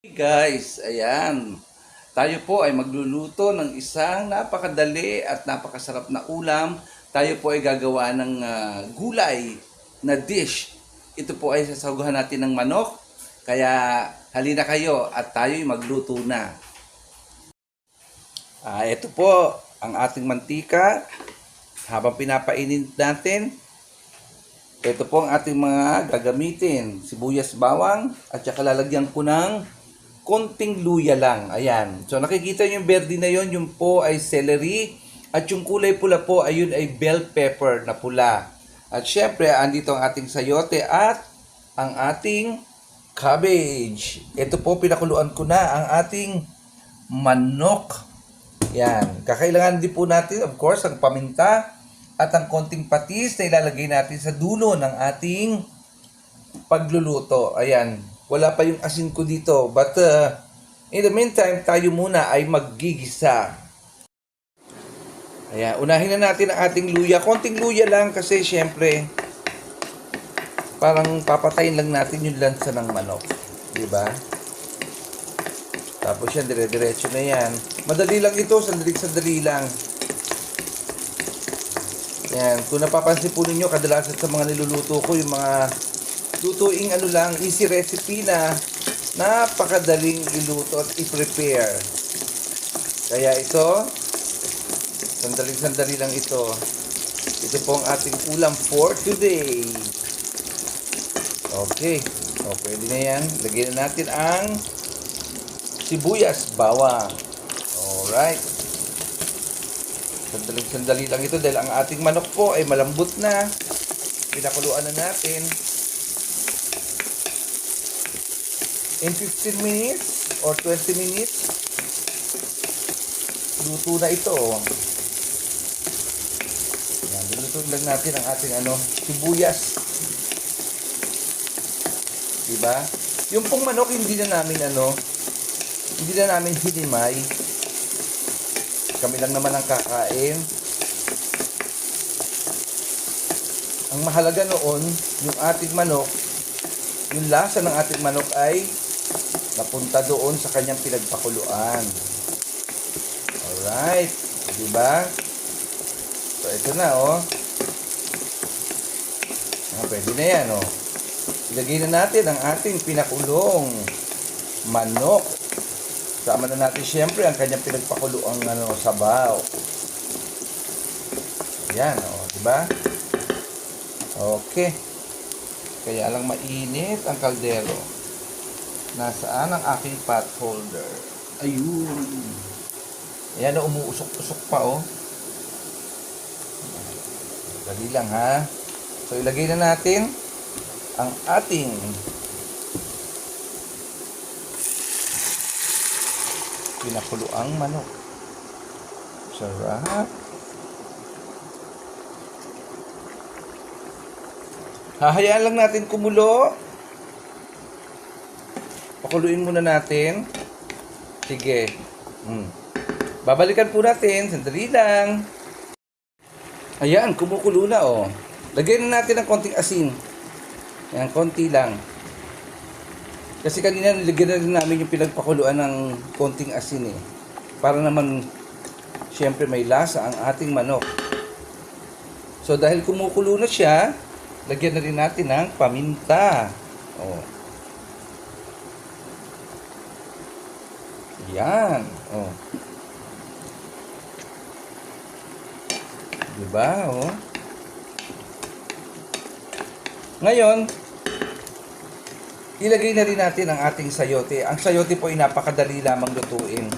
Hey guys, ayan. Tayo po ay magluluto ng isang napakadali at napakasarap na ulam. Tayo po ay gagawa ng gulay na dish. Ito po ay sasaguhan natin ng manok. Kaya halina kayo at tayo ay magluto na. Ito po ang ating mantika. Habang pinapainit natin, ito po ang ating mga gagamitin. Sibuyas, bawang at saka lalagyan ko ng konting luya lang. Ayan. So nakikita nyo yung verde na yon, yung po ay celery. At yung kulay pula po, ayun ay bell pepper na pula. At syempre, andito ang ating sayote at ang ating cabbage. Ito po, pinakuluan ko na ang ating manok. Yan. Kakailangan din po natin, of course, ang paminta at ang konting patis na ilalagay natin sa dulo ng ating pagluluto. Ayan. Wala pa yung asin ko dito. But in the meantime, tayo muna ay maggigisa. Ayan. Unahin na natin ang ating luya. Konting luya lang kasi syempre parang papatayin lang natin yung lansa ng manok. Diba? Tapos yan, dire-diretso na yan. Madali lang ito. Sandali lang. Yan. Kung napapansin po ninyo, kadalasan sa mga niluluto ko, yung mga lutuing easy recipe na napakadaling iluto at i-prepare. Kaya ito, sandali lang ito. Ito po ang ating ulam for today. Okay. O, pwede na yan. Lagyan na natin ang sibuyas, bawang. Alright. Sandali lang ito dahil ang ating manok po ay malambot na. Pinakuluan na natin. In 15 minutes or 20 minutes, luto na ito. Yan, lutuin lang natin ang ating sibuyas. Diba? Yung pong manok hindi na namin hinimay. Kami lang naman ang kakain. Ang mahalaga noon, yung ating manok, yung lasa ng ating manok ay napunta doon sa kanyang pinagpakuluan. Alright. Diba? So, ito na, pwede na yan, Ilagay na natin ang ating pinakulong manok. Sama na natin siyempre ang kanyang pinagpakuluang sabaw. Yan, diba? Okay. Kaya lang mainit ang kaldero. Nasaan ang aking pot holder? Ayun. Ayan, umuusok-usok pa, Dali lang, ha? So, ilagay na natin ang ating pinakuluang manok. Sarap. Hahayaan lang natin kumulo. Pakuluin muna natin. Sige. Babalikan po natin. Sandali lang. Ayan, kumukulo na, Lagyan na natin ng konting asin. Ayan, konti lang. Kasi kanina nilagyan na rin namin yung pinagpakuluan ng konting asin, Para naman, syempre may lasa ang ating manok. So, dahil kumukulo na siya, lagyan na rin natin ng paminta. Yan. Diba, Ngayon, ilagay na rin natin ang ating sayote. Ang sayote po ay napakadali lamang lutuin.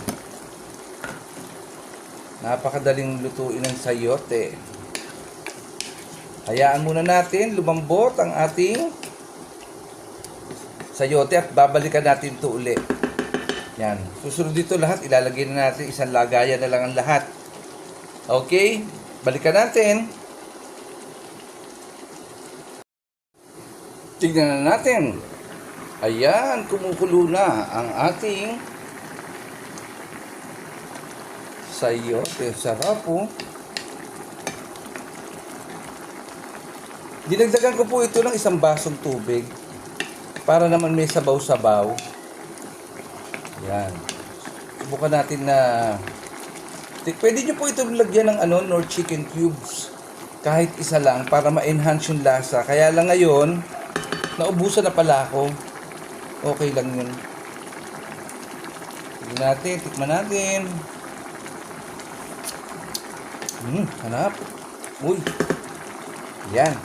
Napakadaling lutuin ng sayote. Hayaan muna natin lumambot ang ating sayote at babalikan natin ito uli. Yan. Susunod dito lahat, ilalagay na natin, isang lagayan na lang ang lahat. Okay? Balikan natin. Tignan na natin. Ayan, kumukulo na ang ating sayote. Sarap, Dinagdagan ko po ito ng isang basong tubig para naman may sabaw-sabaw. Yan. Subukan natin na pwede nyo po ito lagyan ng nor chicken cubes. Kahit isa lang para ma-enhance yung lasa. Kaya lang ngayon, naubusan na pala ako. Okay lang yun. Tignan natin, tikman natin. Hanap. Uy. Yan.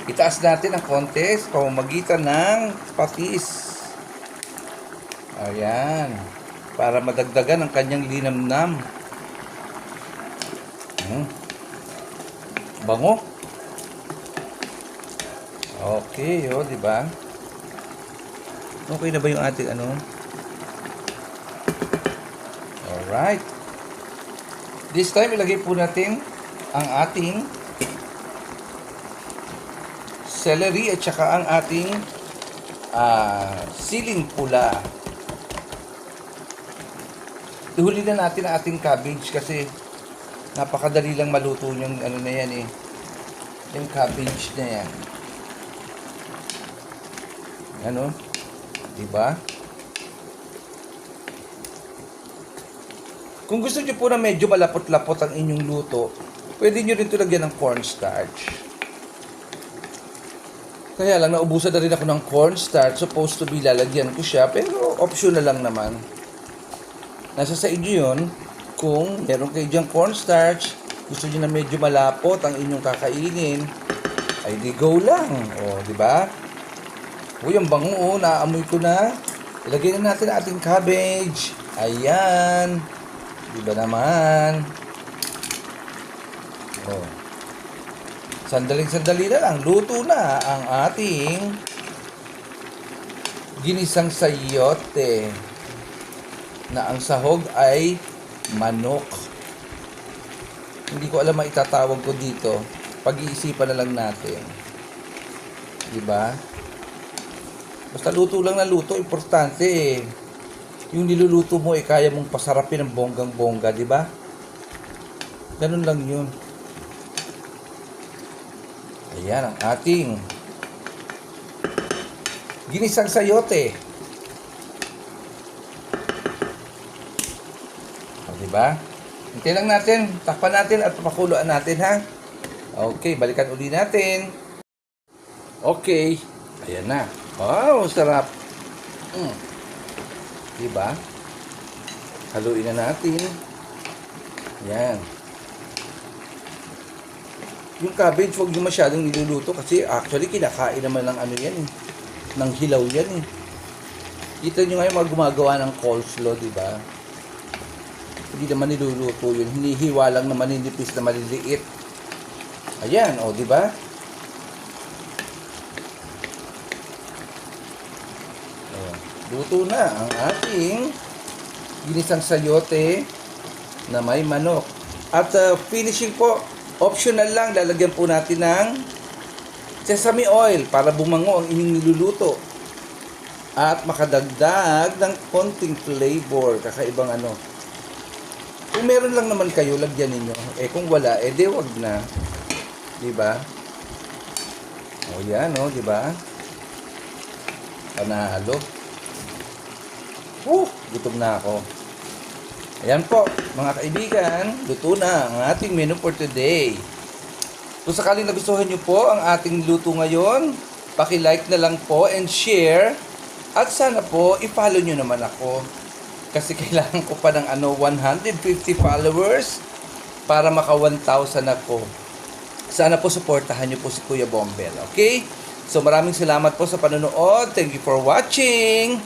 Itaas natin ang konti sa pamamagitan ng patis. Ayan. Para madagdagan ang kanyang linamnam. Bango. Okay, di ba? Okay na ba yung ating Alright. This time, ilagay po natin ang ating celery at saka ang ating siling pula. Ihuli na natin ang ating cabbage kasi napakadali lang maluto yung na yan yung cabbage na yan. Diba? Kung gusto nyo po na medyo malapot-lapot ang inyong luto, pwede nyo rin ito lagyan ng cornstarch. Kaya lang, naubusan na rin ako ng cornstarch. Supposed to be lalagyan ko siya, pero optional lang naman. Nasa sa inyo yun, kung meron kayo diyang cornstarch, gusto nyo na medyo malapot ang inyong kakainin, ay di go lang. Di ba? Uy, ang bango, naaamoy ko na. Ilagay na natin ang ating cabbage. Ayan. Di ba naman? Sandaling-sandali na lang, luto na ang ating ginisang sayote na ang sahog ay manok. Hindi ko alam ang itatawag ko dito. Pag-iisipan na lang natin. Diba? Basta luto lang na luto, importante yung niluluto mo kaya mong pasarapin ng bonggang-bongga, diba? Ganun lang yun. Ayan ang ating ginisang sayote. Diba? Hintay lang natin, takpan natin at papakuluan natin, ha? Okay, balikan uli natin. Okay, ayan na. Wow, sarap. Diba? Haluin na natin. Yan. Yung cabbage, huwag nyo masyadong niluluto kasi actually kinakain naman ng yan ng hilaw yan Kita nyo ngayon mga gumagawa ng coleslaw, diba? Hindi naman niluluto yun. Hinihiwa lang naman, nilipis na maliliit. Ayan, diba? Luto na ang ating ginisang sayote na may manok. At finishing po, optional lang, lalagyan po natin ng sesame oil para bumango ang inyong niluluto. At makadagdag ng konting flavor, kakaibang Kung meron lang naman kayo, lagyan ninyo. Kung wala, di wag na. Diba? Yan, diba? Panalo. Gutom na ako. Ayan po, mga kaibigan, luto na ang ating menu for today. Kung sakaling nagustuhan nyo po ang ating luto ngayon, paki-like na lang po and share. At sana po, i-follow nyo naman ako. Kasi kailangan ko pa ng 150 followers para maka 1,000 ako. Sana po suportahan nyo po si Kuya Bombel. Okay? So maraming salamat po sa panonood. Thank you for watching.